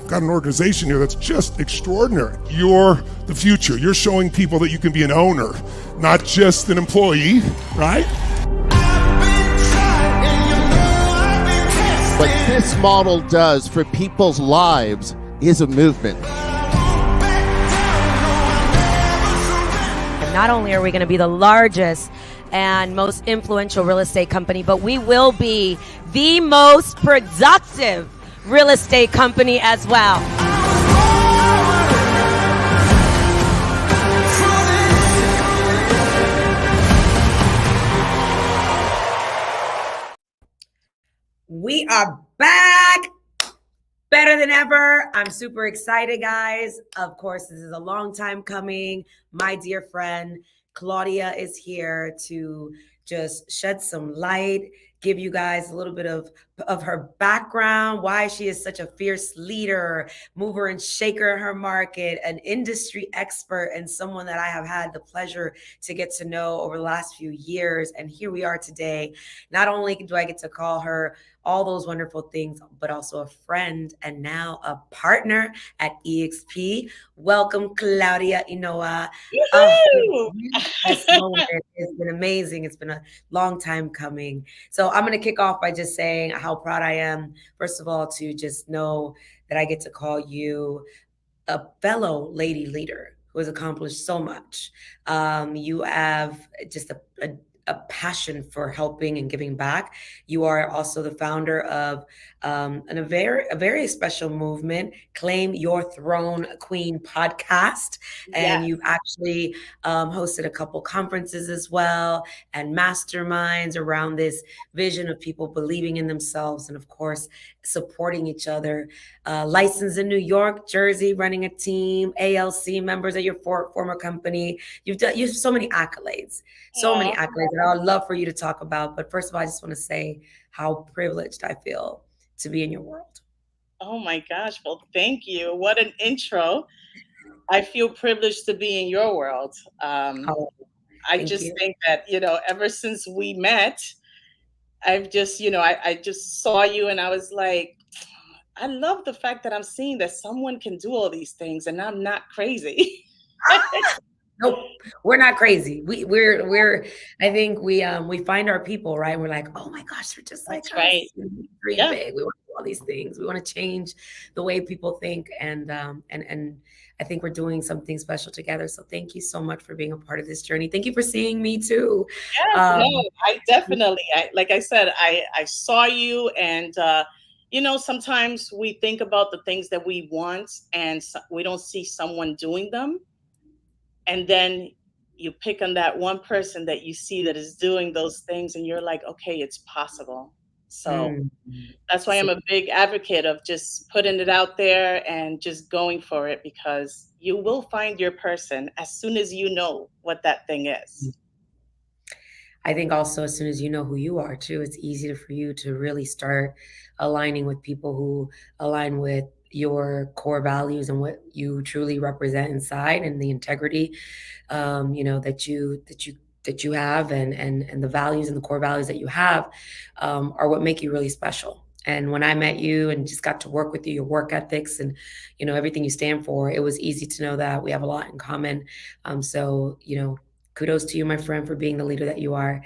got an organization here that's just extraordinary. You're the future. You're showing people that you can be an owner, not just an employee, right? What this model does for people's lives is a movement. And not only are we going to be the largest and most influential real estate company, but we will be the most productive real estate company as well. We are back better than ever. I'm super excited, guys. Of course, this is a long time coming. My dear friend Claudia is here to just shed some light, give you guys a little bit of her background, why she is such a fierce leader, mover and shaker in her market, an industry expert, and someone that I have had the pleasure to get to know over the last few years. And here we are today. Not only do I get to call her all those wonderful things, but also a friend and now a partner at eXp. Welcome, Claudia Inoa. This moment has been amazing. It's been a long time coming. So I'm going to kick off by just saying how proud I am, first of all, to just know that I get to call you a fellow lady leader who has accomplished so much. You have just a passion for helping and giving back. You are also the founder of a very special movement, Claim Your Throne Queen podcast. And you've actually hosted a couple conferences as well and masterminds around this vision of people believing in themselves and, of course, supporting each other. Licensed in New York, Jersey, running a team, ALC members at your former company. You have so many accolades, many accolades that I would love for you to talk about. But first of all, I just want to say how privileged I feel to be in your world. Oh my gosh. Well, thank you. What an intro. I feel privileged to be in your world. I just think that, ever since we met, I've just, I just saw you and I was like, I love the fact that I'm seeing that someone can do all these things and I'm not crazy. Nope, we're not crazy. We're I think we find our people, right? We're like, oh my gosh, they're just like us. Right. We dream big. We want to do all these things. We want to change the way people think, and I think we're doing something special together. So thank you so much for being a part of this journey. Thank you for seeing me too. No, I definitely, like I said, I saw you, and sometimes we think about the things that we want, and we don't see someone doing them. And then you pick on that one person that you see that is doing those things and you're like, okay, it's possible. So that's why I'm a big advocate of just putting it out there and just going for it, because you will find your person as soon as you know what that thing is. I think also as soon as you know who you are too, it's easier for you to really start aligning with people who align with your core values and what you truly represent inside, and the integrity, that you have, and the values and the core values that you have are what make you really special. And when I met you and just got to work with you, your work ethics and, everything you stand for, it was easy to know that we have a lot in common. So, kudos to you, my friend, for being the leader that you are.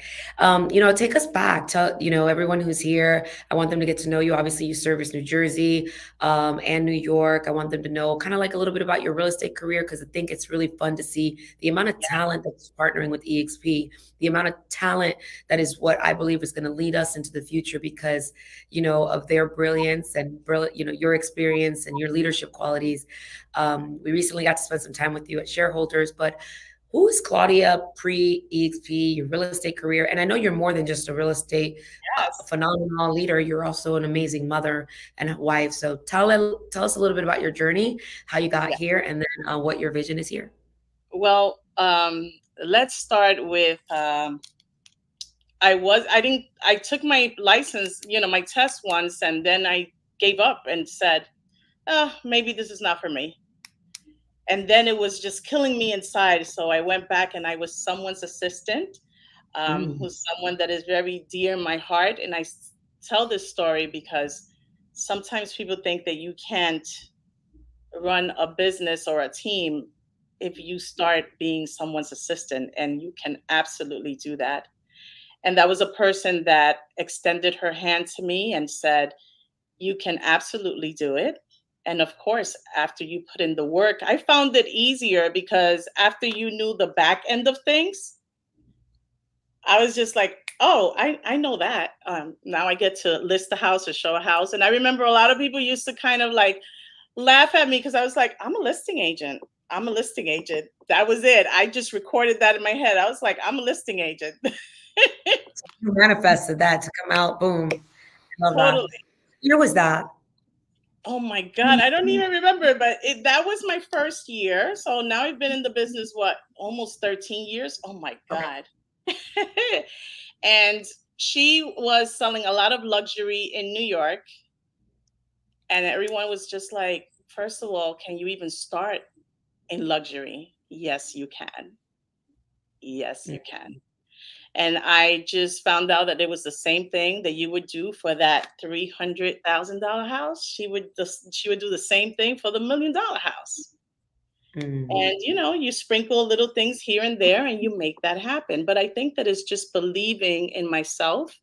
Take us back to, everyone who's here. I want them to get to know you. Obviously, you service New Jersey and New York. I want them to know kind of like a little bit about your real estate career, because I think it's really fun to see the amount of talent that's partnering with eXp, the amount of talent that is what I believe is going to lead us into the future because, of their brilliance and, your experience and your leadership qualities. We recently got to spend some time with you at Shareholders, but who is Claudia pre-eXp, your real estate career? And I know you're more than just a real estate phenomenal leader. You're also an amazing mother and a wife. So tell us a little bit about your journey, how you got here, and then what your vision is here. Well, let's start with, I took my license, my test once, and then I gave up and said, maybe this is not for me. And then it was just killing me inside. So I went back and I was someone's assistant, who's someone that is very dear in my heart. And I tell this story because sometimes people think that you can't run a business or a team if you start being someone's assistant, and you can absolutely do that. And that was a person that extended her hand to me and said, you can absolutely do it. And of course, after you put in the work, I found it easier because after you knew the back end of things, I was just like, oh, I know that. Now I get to list a house or show a house. And I remember a lot of people used to kind of like laugh at me because I was like, I'm a listing agent. I'm a listing agent. That was it. I just recorded that in my head. I was like, I'm a listing agent. You manifested that to come out. Boom. Love that. Totally. Year was that? Oh my God, I don't even remember, but that was my first year. So now I've been in the business, what, almost 13 years? Oh my God. And she was selling a lot of luxury in New York. And everyone was just like, first of all, can you even start in luxury? Yes, you can. Yes, you can. And I just found out that it was the same thing that you would do for that $300,000 house. She would do the same thing for the $1 million house. And you sprinkle little things here and there, and you make that happen. But I think that it's just believing in myself.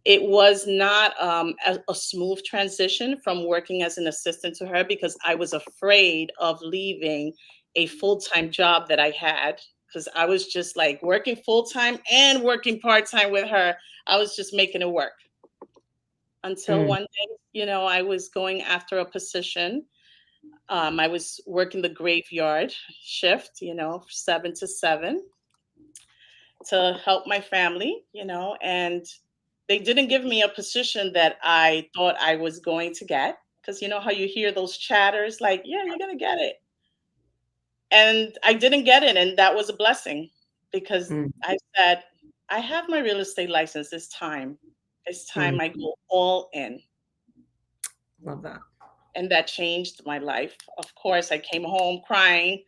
It was not a smooth transition from working as an assistant to her because I was afraid of leaving a full-time job that I had, because I was just like working full-time and working part-time with her. I was just making it work until one day, I was going after a position. I was working the graveyard shift, 7 to 7 to help my family, and they didn't give me a position that I thought I was going to get, because you know how you hear those chatters like, yeah, you're going to get it. And I didn't get it. And that was a blessing because I said, I have my real estate license this time. It's time I go all in. Love that. And that changed my life. Of course, I came home crying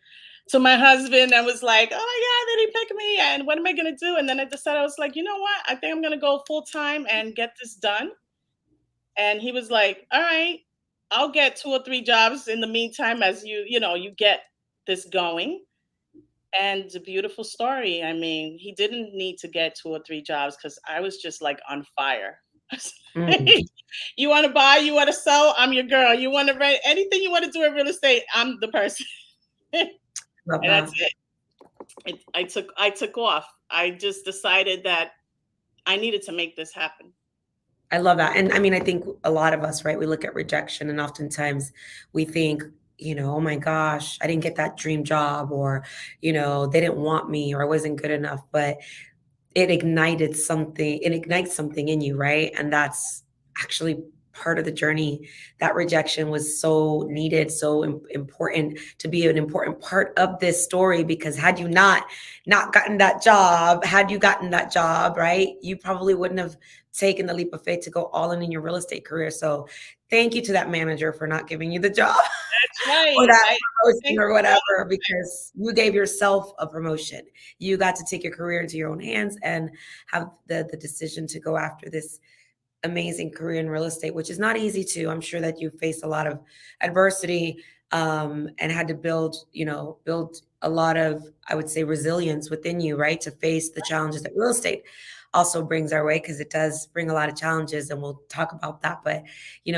to my husband and was like, oh my God, did he pick me? And what am I going to do? And then I decided, I was like, you know what? I think I'm going to go full time and get this done. And he was like, all right, I'll get 2 or 3 jobs in the meantime as you get this going. And the beautiful story. I mean, he didn't need to get 2 or 3 jobs because I was just like on fire. You want to buy, you want to sell, I'm your girl. You want to rent, anything you want to do in real estate, I'm the person. And that's it. I took off. I just decided that I needed to make this happen. I love that. And I mean, I think a lot of us, right, we look at rejection and oftentimes we think, oh my gosh, I didn't get that dream job, or, they didn't want me, or I wasn't good enough, but it ignites something in you, right? And that's actually part of the journey. That rejection was so needed, so important to be an important part of this story, because had you not gotten that job, right, you probably wouldn't have taken the leap of faith to go all in your real estate career. So thank you to that manager for not giving you the job. That's right. Or that promotion or whatever, because you gave yourself a promotion. You got to take your career into your own hands and have the decision to go after this amazing career in real estate, which is not easy to. I'm sure that you faced a lot of adversity and had to build a lot of, I would say, resilience within you, right, to face the challenges that real estate also brings our way, because it does bring a lot of challenges, and we'll talk about that. But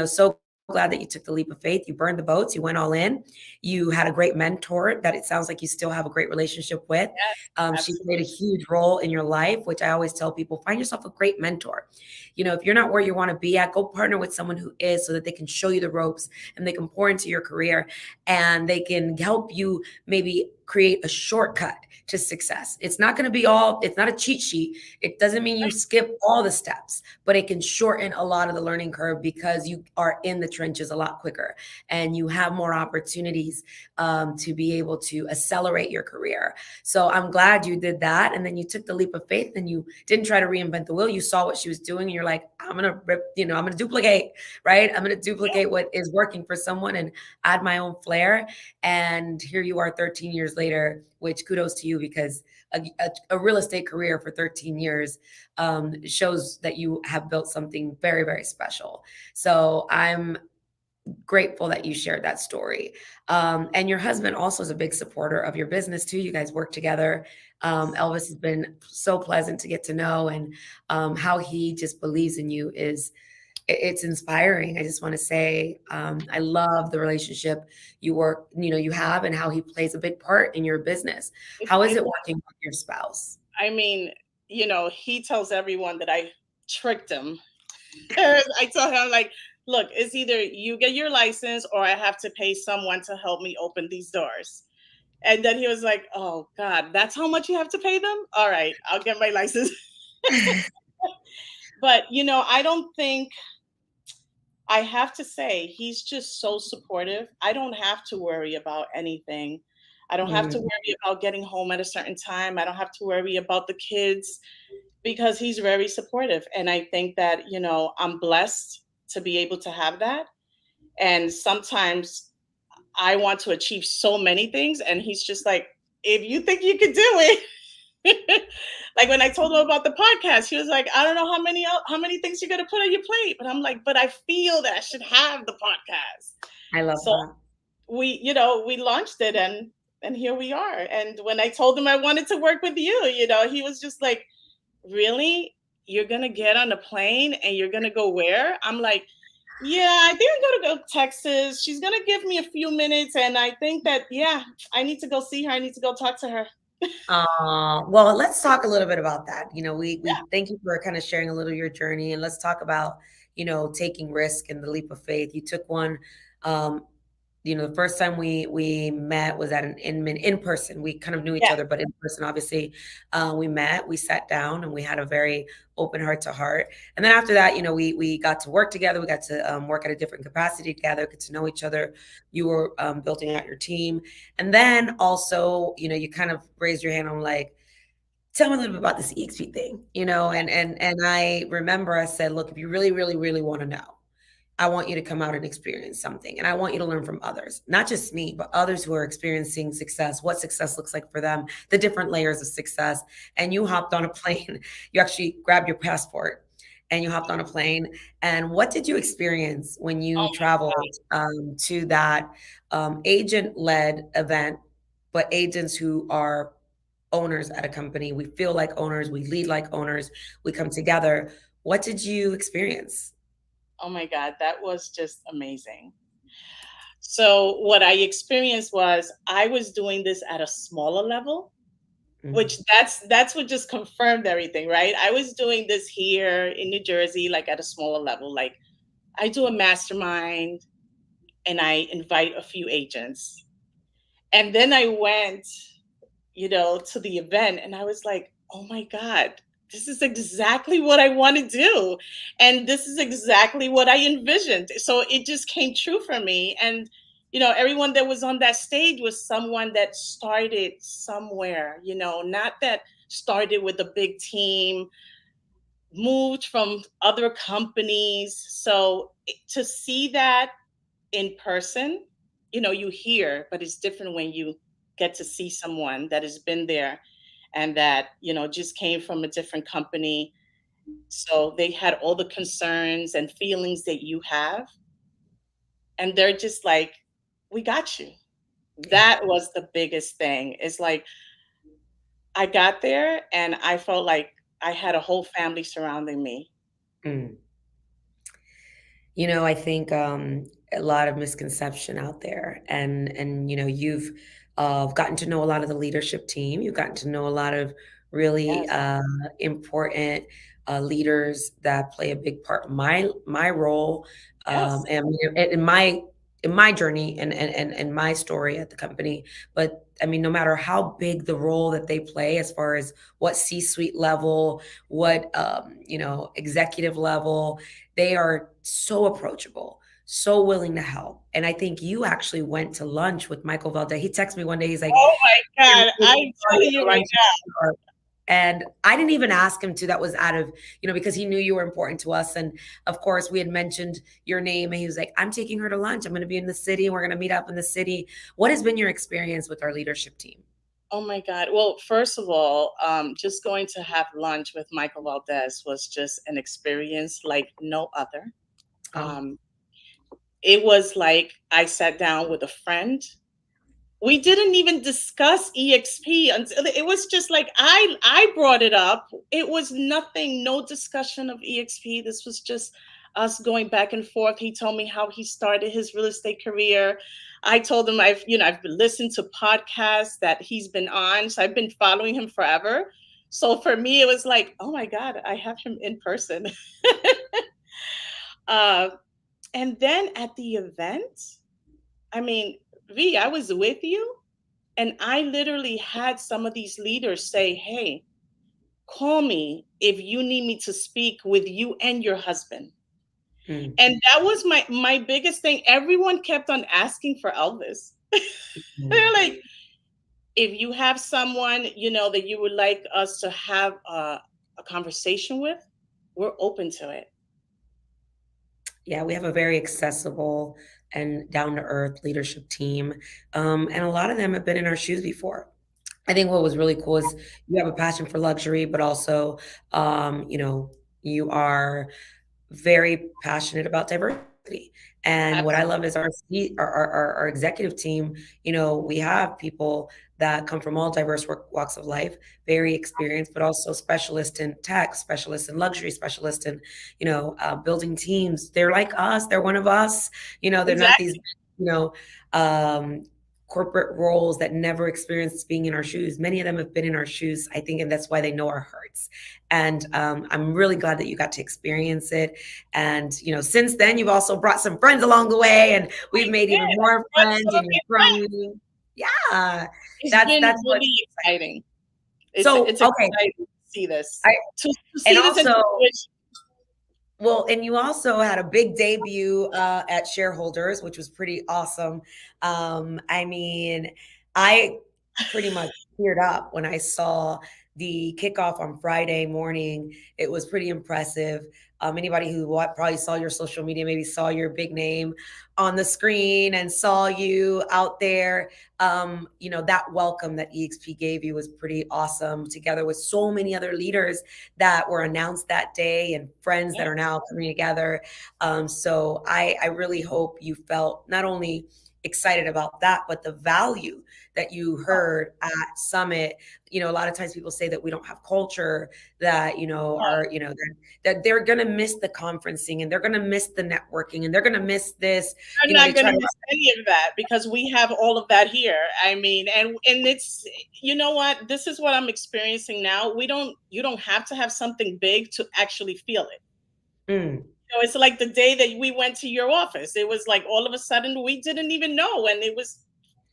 so glad that you took the leap of faith. You burned the boats. You went all in. You had a great mentor that it sounds like you still have a great relationship with. Yes, she played a huge role in your life, which I always tell people, find yourself a great mentor. If you're not where you want to be at, go partner with someone who is, so that they can show you the ropes and they can pour into your career and they can help you maybe create a shortcut to success. It's not going to be it's not a cheat sheet. It doesn't mean you skip all the steps, but it can shorten a lot of the learning curve because you are in the trenches a lot quicker and you have more opportunities to be able to accelerate your career. So I'm glad you did that. And then you took the leap of faith and you didn't try to reinvent the wheel. You saw what she was doing and you're like, like, I'm gonna I'm gonna duplicate, right? I'm gonna duplicate what is working for someone and add my own flair. And here you are 13 years later, which kudos to you, because a real estate career for 13 years shows that you have built something very, very special. So I'm grateful that you shared that story. And your husband also is a big supporter of your business too. You guys work together. Elvis has been so pleasant to get to know, and how he just believes in you is it's inspiring. I just want to say I love the relationship you have, and how he plays a big part in your business. How is it working with your spouse? I mean, he tells everyone that I tricked him. I tell him, like, look, it's either you get your license or I have to pay someone to help me open these doors. And then he was like, oh God, that's how much you have to pay them? All right, I'll get my license. But, I don't think, I have to say, he's just so supportive. I don't have to worry about anything. I don't have to worry about getting home at a certain time. I don't have to worry about the kids, because he's very supportive. And I think that, I'm blessed to be able to have that. And sometimes I want to achieve so many things, and he's just like, if you think you could do it. Like when I told him about the podcast, he was like, I don't know how many things you're going to put on your plate. But I'm like, but I feel that I should have the podcast. I love So that. we launched it, and here we are. And when I told him I wanted to work with you, he was just like, really? You're going to get on a plane and you're going to go where? I'm like, yeah, I think I'm going to go to Texas. She's going to give me a few minutes. And I think that, yeah, I need to go see her. I need to go talk to her. Well, let's talk a little bit about that. We thank you for kind of sharing a little of your journey, and let's talk about, taking risk and the leap of faith. You took one. The first time we met was at an in person. We kind of knew each other, but in person, obviously, we met, we sat down, and we had a very open heart to heart. And then after that, we got to work together. We got to work at a different capacity together, get to know each other. You were building out your team. And then also, you kind of raised your hand on like, tell me a little bit about this eXp thing, and I remember I said, look, if you really, really, really want to know, I want you to come out and experience something. And I want you to learn from others, not just me, but others who are experiencing success, what success looks like for them, the different layers of success. And you hopped on a plane. You actually grabbed your passport and you hopped on a plane. And what did you experience when you traveled to that agent-led event, but agents who are owners at a company? We feel like owners, we lead like owners, we come together. What did you experience? Oh my God, that was just amazing. So what I experienced was I was doing this at a smaller level, which that's what just confirmed everything, right? I was doing this here in New Jersey, like at a smaller level. Like I do a mastermind and I invite a few agents. And then I went, to the event, and I was like, oh my God, this is exactly what I want to do. And this is exactly what I envisioned. So it just came true for me. And, everyone that was on that stage was someone that started somewhere, not that started with a big team, moved from other companies. So to see that in person, you hear, but it's different when you get to see someone that has been there and that, just came from a different company. So they had all the concerns and feelings that you have. And they're just like, we got you. That was the biggest thing. It's like, I got there and I felt like I had a whole family surrounding me. I think a lot of misconception out there, and you've gotten to know a lot of the leadership team. You've gotten to know a lot of really Yes. important leaders that play a big part in my role, Yes. and in my journey and my story at the company. But I mean, no matter how big the role that they play, as far as what C-suite level, what executive level, they are so approachable, so willing to help. And I think you actually went to lunch with Michael Valdez. He texted me one day. He's like, Oh my God. "We're I'm telling you right lunch now. And I didn't even ask him to. That was out of, because he knew you were important to us. And of course, we had mentioned your name, and he was like, I'm taking her to lunch. I'm going to be in the city, and we're going to meet up in the city. What has been your experience with our leadership team? Oh my God. Well, first of all, just going to have lunch with Michael Valdez was just an experience like no other. Oh, It was like I sat down with a friend. We didn't even discuss EXP until it was just like I brought it up. It was nothing, no discussion of EXP. This was just us going back and forth. He told me how he started his real estate career. I told him I've listened to podcasts that he's been on. So I've been following him forever. So for me, it was like, oh my God, I have him in person. uh, and then at the event, I mean, V, I was with you. And I literally had some of these leaders say, hey, call me if you need me to speak with you and your husband. mm. And that was my biggest thing. Everyone kept on asking for Elvis. They're like, if you have someone, that you would like us to have a conversation with, we're open to it. Yeah, we have a very accessible and down to earth leadership team. And a lot of them have been in our shoes before. I think what was really cool is you have a passion for luxury, but also, you are very passionate about diversity. And what I love is our executive team. We have people that come from all diverse walks of life, very experienced, but also specialists in tech, specialists in luxury, specialists in building teams. They're like us. They're one of us. They're not these you know um, corporate roles that never experienced being in our shoes. Many of them have been in our shoes, I think, and that's why they know our hearts. And I'm really glad that you got to experience it. And since then, you've also brought some friends along the way, and we've made even more friends. And you're growing. Yeah, It's that's been that's what. really exciting. It's So it's okay, exciting to see this. I, To and see this in also. fruition. Well, and you also had a big debut at Shareholders, which was pretty awesome. I mean, I pretty much teared up when I saw the kickoff on Friday morning. It was pretty impressive. Anybody who probably saw your social media, maybe saw your big name on the screen and saw you out there. That welcome that eXp gave you was pretty awesome, together with so many other leaders that were announced that day and friends that are now coming together. So I really hope you felt not only excited about that, but the value that you heard at Summit. A lot of times people say that we don't have culture, that, that they're going to miss the conferencing, and they're going to miss the networking, and they're going to miss this. I'm not going to miss any of that because we have all of that here. I mean, and it's, you know what, this is what I'm experiencing now. You don't have to have something big to actually feel it. Mm. It's like the day that we went to your office. It was like all of a sudden we didn't even know, and it was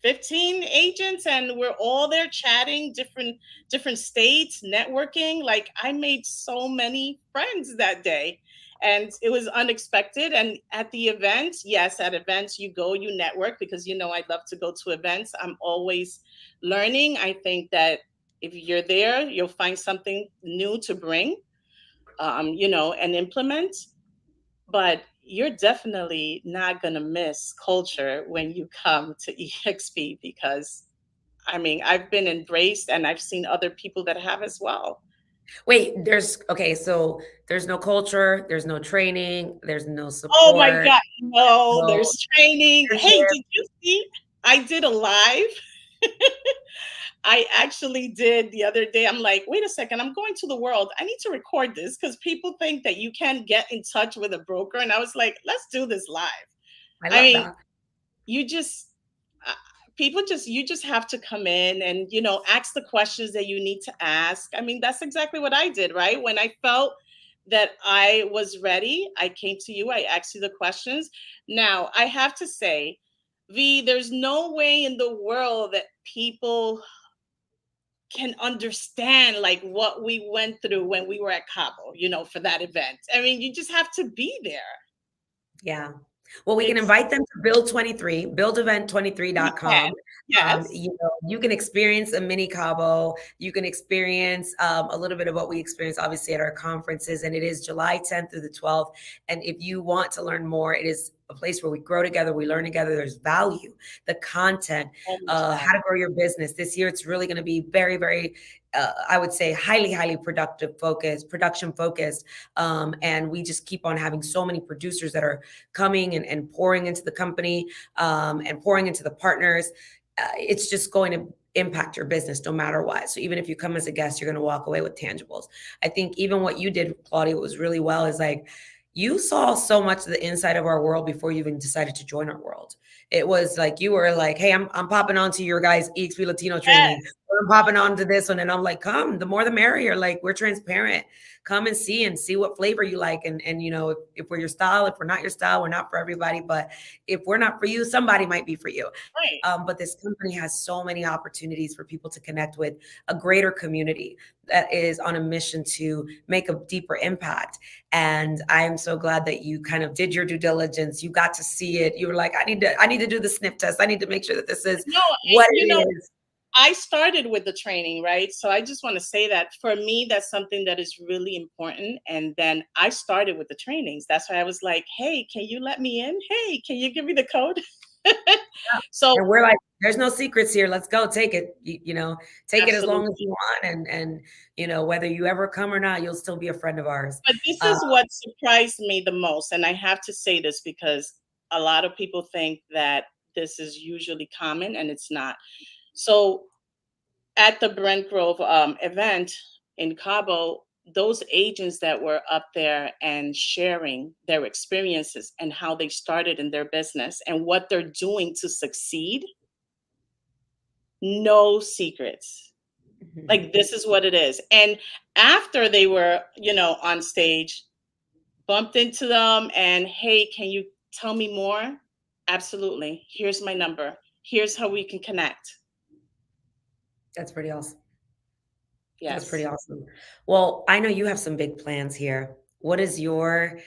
15 agents, and we're all there chatting, different states, networking. Like, I made so many friends that day, and it was unexpected. And at the events, yes, at events you go, you network, because I love to go to events. I'm always learning. I think that if you're there, you'll find something new to bring, and implement. But you're definitely not going to miss culture when you come to eXp, because I've been embraced, and I've seen other people that have as well. Wait, so there's no culture, there's no training, there's no support. Oh my God, no, there's training. Hey, did you see? I did a live. I actually did the other day. I'm like, wait a second, I'm going to the world. I need to record this because people think that you can get in touch with a broker. And I was like, let's do this live. I love that. You just, you just have to come in and, ask the questions that you need to ask. That's exactly what I did, right? When I felt that I was ready, I came to you, I asked you the questions. Now, I have to say, V, there's no way in the world that people can understand like what we went through when we were at Cabo, for that event. You just have to be there. Yeah. Well, we can It's invite them to Build 23, we can. buildevent23.com. Yes. You can experience a mini Cabo. You can experience a little bit of what we experience, obviously, at our conferences. And it is July 10th through the 12th. And if you want to learn more, it is a place where we grow together, we learn together. There's value, the content, So much how to value. grow your business. This year, it's really going to be very, very, I would say, highly production focused. And we just keep on having so many producers that are coming and pouring into the company and pouring into the partners. It's just going to impact your business no matter what. So even if you come as a guest, you're going to walk away with tangibles. I think even what you did, Claudia, was really well is like you saw so much of the inside of our world before you even decided to join our world. It was like you were like, hey, I'm popping on to your guys' eXp Latino training. Yes. Or I'm popping on to this one. And I'm like, come, the more the merrier. Like we're transparent. Come and see what flavor you like. And you know, if we're your style, if we're not your style, we're not for everybody. But if we're not for you, somebody might be for you. Right. But this company has so many opportunities for people to connect with a greater community that is on a mission to make a deeper impact. And I am so glad that you kind of did your due diligence. You got to see it. You were like, I need to do the sniff test. I need to make sure that this is No, what you know, it is. I started with the training, right? So I just want to say that for me, that's something that is really important. And then I started with the trainings. That's why I was like, hey, can you let me in? Hey, can you give me the code? So And we're like, there's no secrets here. Let's go. Take it. You know, take it as long absolutely. as you want. And you know, whether you ever come or not, you'll still be a friend of ours. But this Uh, is what surprised me the most. And I have to say this because a lot of people think that this is usually common and it's not. So at the Brent Grove event in Cabo, those agents that were up there and sharing their experiences and how they started in their business and what they're doing to succeed, no secrets. Like this is what it is. And after they were, on stage, bumped into them and, hey, can you tell me more? Absolutely. Here's my number. Here's how we can connect. that's pretty awesome. That's pretty Yes. awesome. Well, I know you have some big plans here. What is your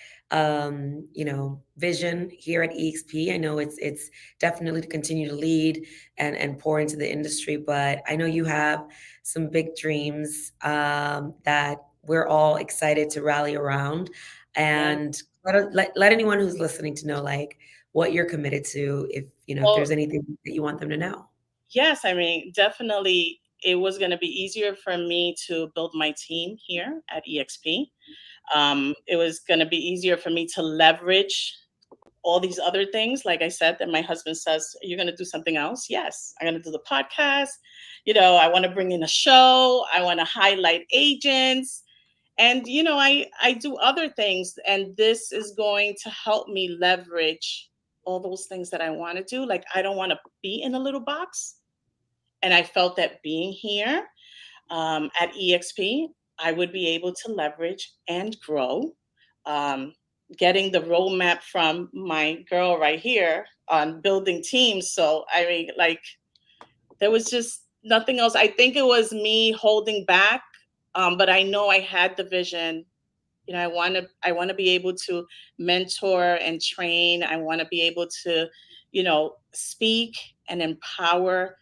vision here at eXp? I know it's definitely to continue to lead and pour into the industry, but I know you have some big dreams that we're all excited to rally around. Yeah. And let anyone who's listening to know like what you're committed to, if Well, there's anything that you want them to know. yes, I mean, definitely it was going to be easier for me to build my team here at eXp. It was going to be easier for me to leverage all these other things. Like I said, that my husband says, you're going to do something else. Yes, I'm going to do the podcast. I want to bring in a show. I want to highlight agents. And, I do other things. And this is going to help me leverage all those things that I want to do. Like, I don't want to be in a little box. And I felt that being here at eXp, I would be able to leverage and grow. Um, Getting the roadmap from my girl right here on building teams. So, I mean, like, there was just nothing else. I think it was me holding back, but I know I had the vision. I want to be able to mentor and train. I want to be able to, speak and empower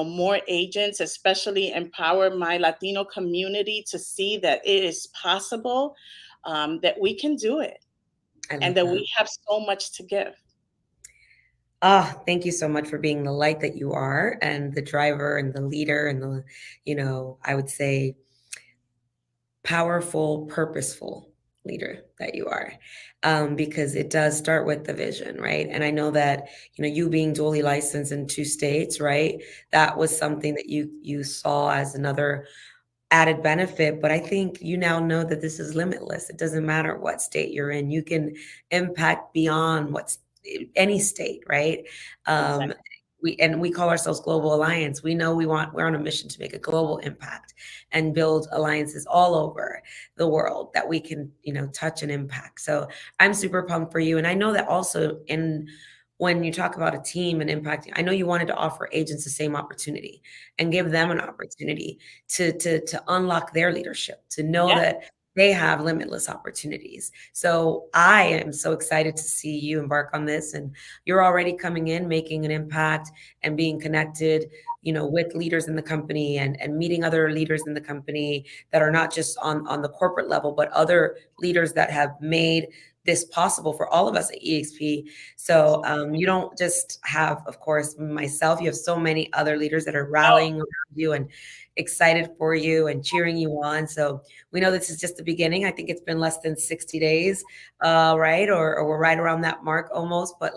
more agents, especially empower my Latino community to see that it is possible, that we can do it, I and love that that. we have so much to give. Thank you so much for being the light that you are and the driver and the leader and I would say powerful, purposeful leader that you are. Because it does start with the vision, right? And I know that, you being dually licensed in 2 states, right? That was something that you saw as another added benefit, but I think you now know that this is limitless. It doesn't matter what state you're in. You can impact beyond what's any state, right? Um, Exactly. we call ourselves Global Alliance. We know we're on a mission to make a global impact and build alliances all over the world that we can, touch and impact. So I'm super pumped for you. And I know that also when you talk about a team and impacting, I know you wanted to offer agents the same opportunity and give them an opportunity to unlock their leadership, to know Yeah. that they have limitless opportunities. So I am so excited to see you embark on this, and you're already coming in, making an impact and being connected, with leaders in the company and meeting other leaders in the company that are not just on the corporate level, but other leaders that have made this possible for all of us at eXp. So you don't just have, of course, myself, you have so many other leaders that are rallying around you and excited for you and cheering you on. So we know this is just the beginning. I think it's been less than 60 days, right? Or we're right around that mark almost. But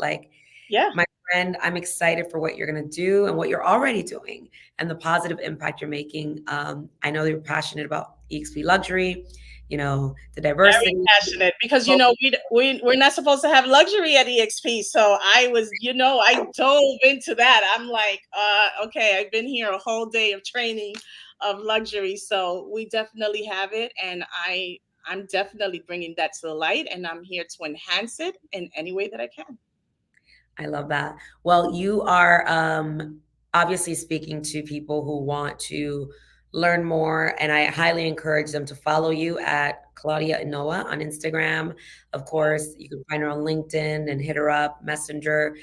Yeah. my friend, I'm excited for what you're going to do and what you're already doing and the positive impact you're making. I know you're passionate about eXp luxury, the diversity. Very passionate because we're not supposed to have luxury at eXp. So I was, I dove into that. I'm like, okay, I've been here a whole day of training of luxury. So we definitely have it, and I'm definitely bringing that to the light, and I'm here to enhance it in any way that I can. I love that. Well, you are obviously speaking to people who want to learn more, and I highly encourage them to follow you at Claudia Inoa on Instagram. Of course, you can find her on LinkedIn and hit her up, Messenger.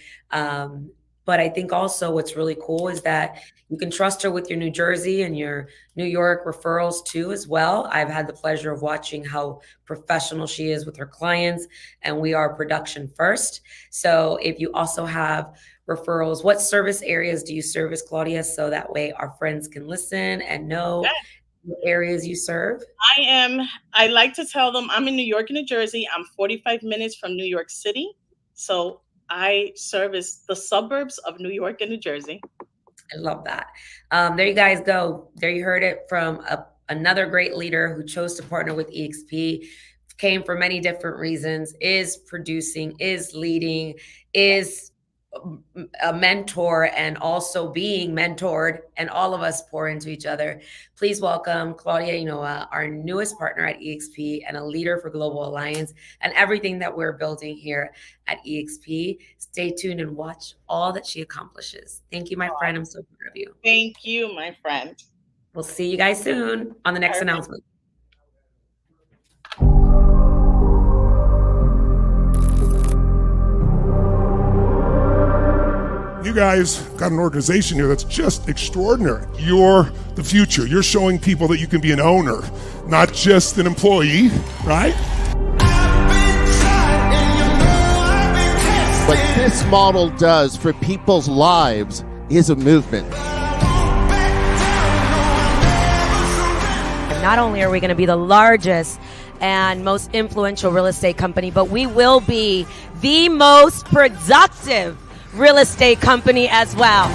But I think also what's really cool is that you can trust her with your New Jersey and your New York referrals too, as well. I've had the pleasure of watching how professional she is with her clients, and we are production first. So if you also have referrals, what service areas do you service, Claudia? So that way our friends can listen and know what areas you serve. I like to tell them I'm in New York and New Jersey. I'm 45 minutes from New York City. So I service the suburbs of New York and New Jersey. I love that. There you guys go. There you heard it from another great leader who chose to partner with eXp, came for many different reasons, is producing, is leading, is a mentor, and also being mentored, and all of us pour into each other. Please welcome Claudia Inoa, our newest partner at eXp and a leader for Global Alliance and everything that we're building here at eXp. Stay tuned and watch all that she accomplishes. Thank you, my friend. I'm so proud of you. Thank you, my friend. We'll see you guys soon on the next announcement. You guys got an organization here that's just extraordinary. You're the future. You're showing people that you can be an owner, not just an employee, right? What this model does for people's lives is a movement. And not only are we going to be the largest and most influential real estate company, but we will be the most productive real estate company as well.